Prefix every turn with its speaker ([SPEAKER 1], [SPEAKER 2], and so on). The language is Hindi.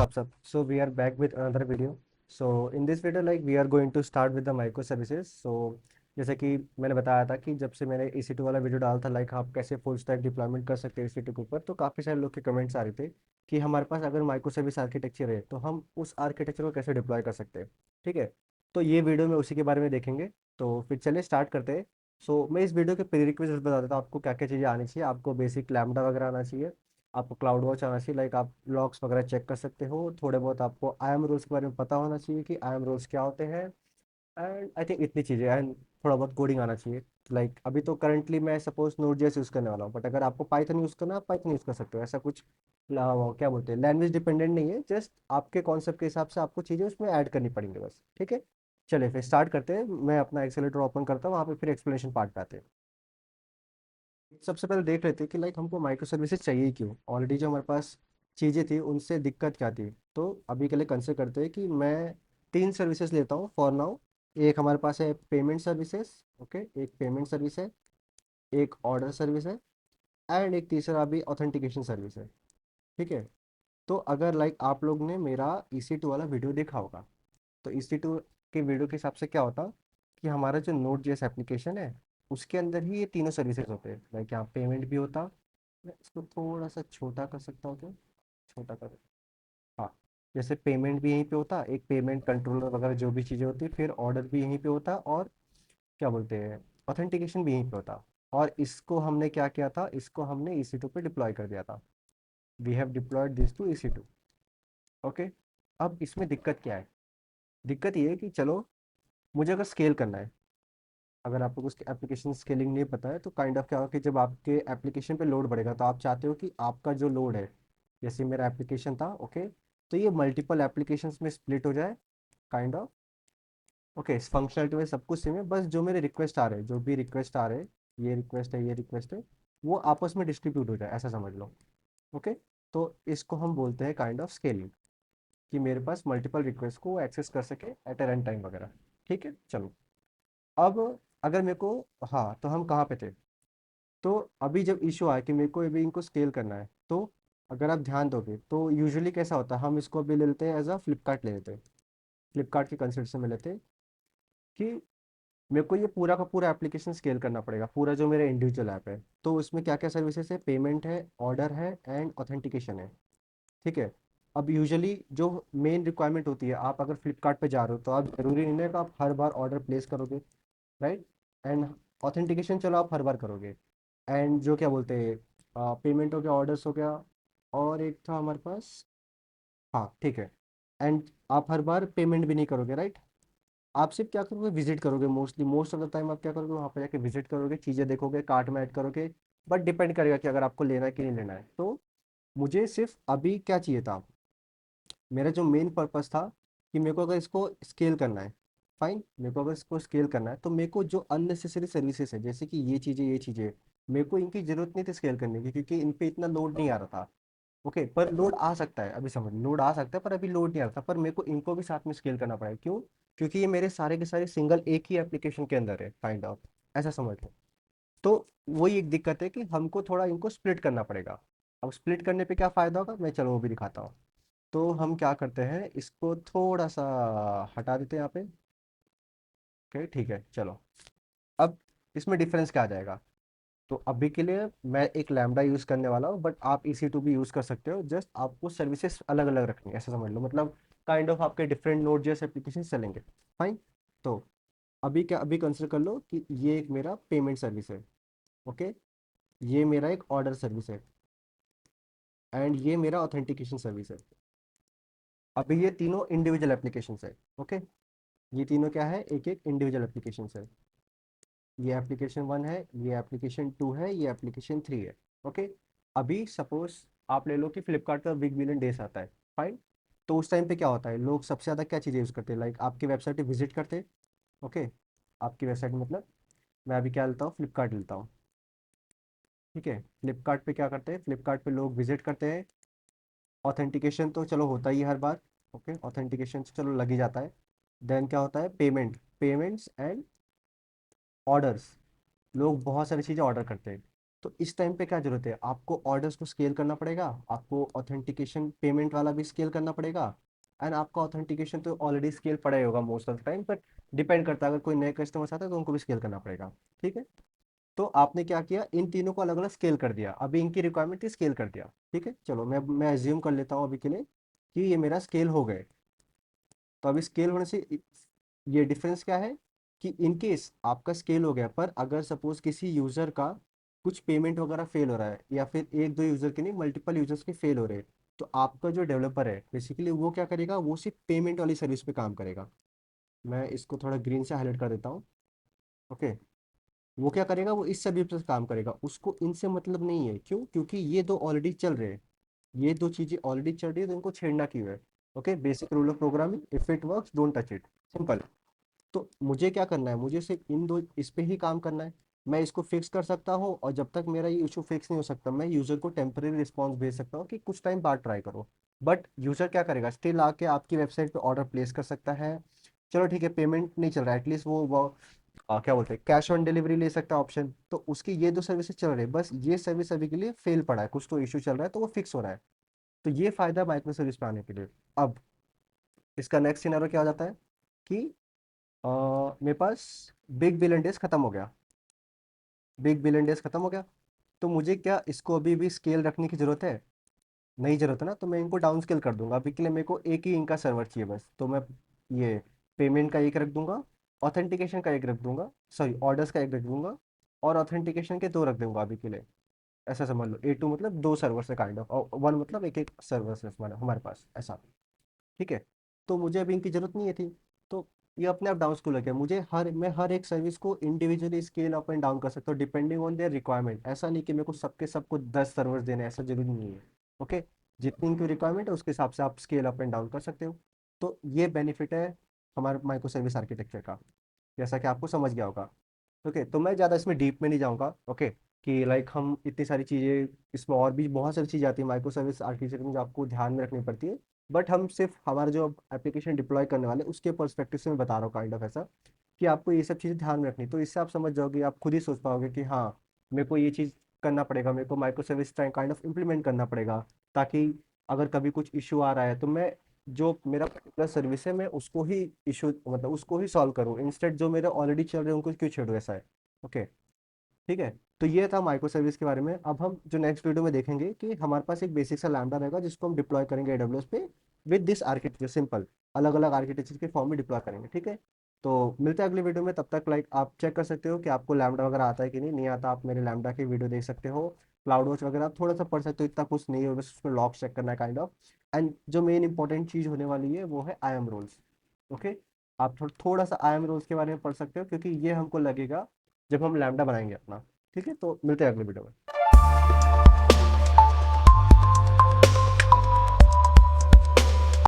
[SPEAKER 1] आप सब. So we are back with another video. So in this video like we are going to start with the microservices. So जैसे कि मैंने बताया था कि जब से मैंने EC2 वाला वीडियो डाला था लाइक आप कैसे फुल स्टैक डिप्लॉयमेंट कर सकते हैं EC2 के ऊपर, तो काफ़ी सारे लोग के कमेंट्स आ रहे थे कि हमारे पास अगर माइक्रो सर्विस आर्किटेक्चर है तो हम उस आर्किटेक्चर को कैसे डिप्लॉय कर सकते हैं. ठीक है, तो ये वीडियो में उसी के बारे में देखेंगे. तो फिर चलिए स्टार्ट करते हैं. सो मैं इस वीडियो के प्रीरिक्विजिट्स बता देता हूँ आपको क्या क्या चीज़ें आनी चाहिए. आपको बेसिक लैम्बडा वगैरह आना चाहिए, आपको क्लाउड वॉच आना चाहिए, लाइक आप लॉग्स वगैरह चेक कर सकते हो. थोड़े बहुत आपको आई एम रूल्स के बारे में पता होना चाहिए कि आई एम रूल्स क्या होते हैं. एंड आई थिंक इतनी चीज़ें. एंड थोड़ा बहुत कोडिंग आना चाहिए. लाइक अभी तो करंटली मैं सपोज नोड जेएस यूज़ करने वाला हूँ, बट अगर आपको पाइथन यूज़ करना है आप पाइथन यूज़ कर सकते हो. ऐसा कुछ वो क्या बोलते हैं, लैंग्वेज डिपेंडेंट नहीं है. जस्ट आपके कॉन्सेप्ट के हिसाब से आपको चीज़ें उसमें ऐड करनी पड़ेंगी बस. ठीक है, चलिए फिर स्टार्ट करते हैं. मैं अपना एक्सेलेटर ओपन करता हूँ, वहाँ पे फिर एक्सप्लेनेशन पार्ट पे आते हैं. सबसे पहले देख लेते हैं कि लाइक हमको माइक्रो सर्विसेज चाहिए क्यों. ऑलरेडी जो हमारे पास चीज़ें थी उनसे दिक्कत क्या थी. तो अभी के लिए कंसिडर करते हैं कि मैं तीन सर्विसेज लेता हूँ फॉर नाउ. एक हमारे पास है पेमेंट सर्विसेज. ओके, एक पेमेंट सर्विस है, एक ऑर्डर सर्विस है, एंड एक तीसरा अभी ऑथेंटिकेशन सर्विस है. ठीक है, तो अगर लाइक आप लोग ने मेरा EC2 वाला वीडियो देखा होगा, तो EC2 के वीडियो के हिसाब से क्या होता कि हमारा जो नोड जेएस एप्लीकेशन है उसके अंदर ही ये तीनों सर्विसेज होते हैं. लाइक यहाँ पेमेंट भी होता. मैं इसको थोड़ा सा छोटा कर सकता हूँ क्या, छोटा कर. हाँ, जैसे पेमेंट भी यहीं पे होता, एक पेमेंट कंट्रोलर वगैरह जो भी चीज़ें होती, फिर ऑर्डर भी यहीं पे होता, और क्या बोलते हैं, ऑथेंटिकेशन भी यहीं पे होता. और इसको हमने क्या किया था, इसको हमने EC2 पे डिप्लॉय कर दिया था. We have deployed this to EC2. Okay, अब इसमें दिक्कत क्या है. दिक्कत ये है कि चलो मुझे अगर स्केल करना है, अगर आपको कुछ एप्लीकेशन स्केलिंग नहीं पता है तो काइंड ऑफ क्या होगा कि जब आपके एप्लीकेशन पे लोड बढ़ेगा तो आप चाहते हो कि आपका जो लोड है, जैसे मेरा एप्लीकेशन था, ओके, तो ये मल्टीपल एप्लीकेशंस में स्प्लिट हो जाए काइंड ऑफ. ओके, फंक्शनलिटी में सब कुछ सेम है, बस जो मेरे रिक्वेस्ट आ रहे हैं, जो भी रिक्वेस्ट आ रहे हैं, ये रिक्वेस्ट है, ये रिक्वेस्ट है, वो आपस में डिस्ट्रीब्यूट हो जाए, ऐसा समझ लो. ओके, तो इसको हम बोलते हैं काइंड ऑफ स्केलिंग, कि मेरे पास मल्टीपल रिक्वेस्ट को एक्सेस कर सके एट ए रन टाइम वगैरह. ठीक है, चलो. अब अगर मेरे को, हाँ, तो हम कहाँ पे थे. तो अभी जब इशू आया कि मेरे को अभी इनको स्केल करना है, तो अगर आप ध्यान दोगे तो यूजुअली कैसा होता है, हम इसको अभी ले लेते हैं एज अ फ्लिपकार्ट ले लेते हैं. फ्लिपकार्ट के कंसेप्ट से में लेते हैं कि मेरे को ये पूरा का पूरा एप्लीकेशन स्केल करना पड़ेगा, पूरा जो मेरा इंडिविजुअल ऐप है. तो उसमें क्या क्या सर्विसेज है, पेमेंट है, ऑर्डर है, एंड ऑथेंटिकेशन है. ठीक है, अब यूजुअली जो मेन रिक्वायरमेंट होती है, आप अगर फ्लिपकार्ट पे जा रहे हो तो आप जरूरी नहीं है कि आप हर बार ऑर्डर प्लेस करोगे, राइट. एंड ऑथेंटिकेशन चलो आप हर बार करोगे. एंड जो क्या बोलते हैं, पेमेंट हो गया, ऑर्डर्स हो गया, और एक था हमारे पास, हाँ ठीक है. एंड आप हर बार पेमेंट भी नहीं करोगे, राइट. आप सिर्फ क्या करोगे, विजिट करोगे. Mostly most of the time आप क्या करोगे, वहाँ पर जाके विजिट करोगे, चीज़ें देखोगे, कार्ट में ऐड करोगे. बट डिपेंड करेगा कि अगर आपको लेना है कि नहीं लेना है. तो मुझे सिर्फ अभी क्या चाहिए था, मेरा जो मेन पर्पस था कि मेरे को अगर इसको स्केल करना है, फाइन, मेरे को अगर इसको स्केल करना है तो मेरे को जो अननेसेसरी सर्विसेज है, जैसे कि ये चीज़ें मेरे को इनकी ज़रूरत नहीं थी स्केल करने की, क्योंकि इन पे इतना लोड नहीं आ रहा था. ओके, पर लोड आ सकता है, अभी समझ, लोड आ सकता है पर अभी लोड नहीं आ रहा था. पर मेरे को इनको भी साथ में स्केल करना पड़ेगा. क्यों, क्योंकि ये मेरे सारे के सारे सिंगल एक ही एप्लीकेशन के अंदर है काइंड ऑफ, ऐसा समझ लो. तो वही एक दिक्कत है कि हमको थोड़ा इनको स्प्लिट करना पड़ेगा. अब स्प्लिट करने पे क्या फ़ायदा होगा, मैं चलो वो भी दिखाता हूँ. तो हम क्या करते हैं, इसको थोड़ा सा हटा देते हैं यहाँ पे. ओके ठीक है, चलो. अब इसमें डिफरेंस क्या आ जाएगा. तो अभी के लिए मैं एक लैम्बडा यूज़ करने वाला हूँ, बट आप EC2 भी यूज़ कर सकते हो. जस्ट आपको सर्विसेज अलग अलग रखनी है, ऐसा समझ लो. मतलब काइंड ऑफ आपके डिफरेंट नोड जैसे एप्लीकेशन चलेंगे. फाइन. तो अभी क्या, अभी कंसिडर कर लो कि ये एक मेरा पेमेंट सर्विस है. ओके, ये मेरा एक ऑर्डर सर्विस है, एंड ये मेरा ऑथेंटिकेशन सर्विस है. अभी ये तीनों इंडिविजुअल एप्लीकेशन है. ओके, ये तीनों क्या है, एक एक इंडिविजुअल एप्लीकेशन है. ये एप्लीकेशन 1 है, ये एप्लीकेशन 2 है, ये एप्लीकेशन 3 है. ओके, अभी सपोज आप ले लो कि फ्लिपकार्ट का बिग बिलियन डेज आता है. फाइन. तो उस टाइम पे क्या होता है, लोग सबसे ज़्यादा क्या चीज़ें यूज़ करते हैं, लाइक आपकी वेबसाइट पे विजिट करते हैं. ओके, आपकी वेबसाइट मतलब मैं अभी क्या लेता हूँ, फ्लिपकार्ट लेता हूँ. ठीक है, फ्लिपकार्ट पे क्या करते हैं, फ्लिपकार्ट पे लोग विजिट करते हैं. ऑथेंटिकेशन तो चलो होता ही है हर बार. ओके, ऑथेंटिकेशन तो चलो लग ही जाता है. देन क्या होता है, पेमेंट्स एंड ऑर्डर्स. लोग बहुत सारी चीज़ें ऑर्डर करते हैं. तो इस टाइम पे क्या जरूरत है, आपको ऑर्डर्स को स्केल करना पड़ेगा, आपको ऑथेंटिकेशन पेमेंट वाला भी स्केल करना पड़ेगा, एंड आपका ऑथेंटिकेशन तो ऑलरेडी स्केल पड़ा ही होगा most of the time, but depend करता है, अगर कोई नए कस्टमर्स आते हैं तो उनको भी स्केल करना पड़ेगा। ठीक है, तो आपने क्या किया, इन तीनों को अलग अलग स्केल कर दिया, अभी इनकी रिक्वायरमेंट थी स्केल कर दिया। ठीक है, चलो मैं एज्यूम कर लेता हूँ अभी के लिए कि ये मेरा स्केल हो गए। तो अभी स्केल होने से ये डिफरेंस क्या है कि इन केस आपका स्केल हो गया, पर अगर सपोज किसी यूजर का कुछ पेमेंट वगैरह फेल हो रहा है, या फिर एक दो यूजर के नहीं मल्टीपल यूजर्स के फेल हो रहे हैं, तो आपका जो डेवलपर है बेसिकली वो क्या करेगा, वो सिर्फ पेमेंट वाली सर्विस पे काम करेगा। मैं इसको थोड़ा ग्रीन से हाईलाइट कर देता हूँ। ओके, वो क्या करेगा, वो इस सर्विस पे काम करेगा, उसको इनसे मतलब नहीं है। क्यों? क्योंकि ये दो ऑलरेडी चल रहे हैं, ये दो चीजें ऑलरेडी चल रही है, तो इनको छेड़ना क्यों है। Okay, basic rule of programming, if it works don't touch it, simple. तो मुझे क्या करना है, मुझे सिर्फ इन दो इस पे ही काम करना है। मैं इसको फिक्स कर सकता हूँ, और जब तक मेरा ये इशू फिक्स नहीं हो सकता, मैं यूजर को टेम्परेरी रिस्पॉन्स भेज सकता हूँ कि कुछ टाइम बाद ट्राई करो। बट यूजर क्या करेगा, स्टिल आके आपकी वेबसाइट पे ऑर्डर प्लेस कर सकता है। चलो ठीक है, पेमेंट नहीं चल रहा है, एटलीस्ट वो क्या बोलते हैं, कैश ऑन डिलीवरी ले सकता है ऑप्शन। तो उसकी ये दो सर्विसेज चल रही है, बस ये सर्विस अभी के लिए फेल पड़ा है, कुछ तो इशू चल रहा है, तो वो फिक्स हो रहा है। तो ये फायदा माइक्रो सर्विस पे आने के लिए। अब इसका नेक्स्ट सिनेरियो क्या हो जाता है कि अ, मेरे पास बिग बिलियन डेज खत्म हो गया, बिग बिलियन डेज खत्म हो गया, तो मुझे क्या इसको अभी भी स्केल रखने की जरूरत है? नहीं जरूरत है ना, तो मैं इनको डाउन स्केल कर दूंगा। अभी के लिए मेरे को एक ही इनका सर्वर चाहिए बस, तो मैं ये पेमेंट का एक रख दूंगा, ऑथेंटिकेशन का एक रख दूंगा, सॉरी ऑर्डर्स का एक रख दूंगा, और ऑथेंटिकेशन के दो रख दूंगा अभी के लिए। ऐसा समझ लो, A2 मतलब दो सर्वर से काइंड ऑफ, और वन मतलब एक एक सर्वर से हमारे हमारे पास ऐसा। ठीक है, तो मुझे अभी इनकी जरूरत नहीं है थी, तो ये अपने आप डाउन स्कूल हो गया। मैं हर एक सर्विस को individually scale up and down कर सकता हूँ डिपेंडिंग ऑन देयर रिक्वायरमेंट। ऐसा नहीं कि मेरे को सबके सबको 10 सर्वर्स देने हैं, ऐसा जरूरी नहीं है। ओके, जितनी इनकी रिक्वायरमेंट है उसके हिसाब से आप स्केल अप एंड डाउन कर सकते हो। तो ये बेनिफिट है हमारे माइक्रो सर्विस आर्किटेक्चर का, जैसा कि आपको समझ गया होगा। ओके, तो मैं ज़्यादा इसमें डीप में नहीं जाऊँगा। ओके, कि लाइक हम इतनी सारी चीज़ें, इसमें और भी बहुत सारी चीज़ें आती है माइक्रो सर्विस आर्किटेक्चर में जो आपको ध्यान में रखनी पड़ती है। बट हम सिर्फ हमारा जो एप्लीकेशन डिप्लॉय करने वाले उसके पर्सपेक्टिव से मैं बता रहा हूँ काइंड ऑफ ऐसा, कि आपको ये सब चीज़ें ध्यान में रखनी। तो इससे आप समझ जाओगे, आप खुद ही सोच पाओगे कि हाँ, मेरे को ये चीज़ करना पड़ेगा, मेरे को micro service kind of implement करना पड़ेगा, ताकि अगर कभी कुछ इशू आ रहा है तो मैं जो मेरा पर्टिकुलर सर्विस है मैं उसको ही इशू मतलब उसको ही सॉल्व करूँ, इंस्टेड जो मेरे ऑलरेडी चल रहे हैं उनको क्यों छेड़ूँ, ऐसा है। ओके, ठीक है। तो ये था माइक्रो सर्विस के बारे में। अब हम जो नेक्स्ट वीडियो में देखेंगे कि हमारे पास एक बेसिक सा लैम्बडा रहेगा जिसको हम डिप्लॉय करेंगे AWS पे विद दिस आर्किटेक्चर, सिंपल अलग अलग आर्किटेक्चर के फॉर्म में डिप्लॉय करेंगे। ठीक है, तो मिलते हैं अगले वीडियो में। तब तक लाइक आप चेक कर सकते हो कि आपको लैम्बडा वगैरह आता है कि नहीं, नहीं आता आप मेरे लैम्बडा की वीडियो देख सकते हो। क्लाउड वॉच वगैरह आप थोड़ा सा पढ़ सकते हो, इतना कुछ नहीं है, बस उसमें लॉग चेक करना है काइंड ऑफ। एंड जो मेन इंपॉर्टेंट चीज़ होने वाली है वो है आई एम रोल्स। ओके, आप थोड़ा सा आई एम रोल्स के बारे में पढ़ सकते हो, क्योंकि ये हमको लगेगा जब हम लैम्बडा बनाएंगे अपना। ठीक है, तो मिलते हैं अगले वीडियो में।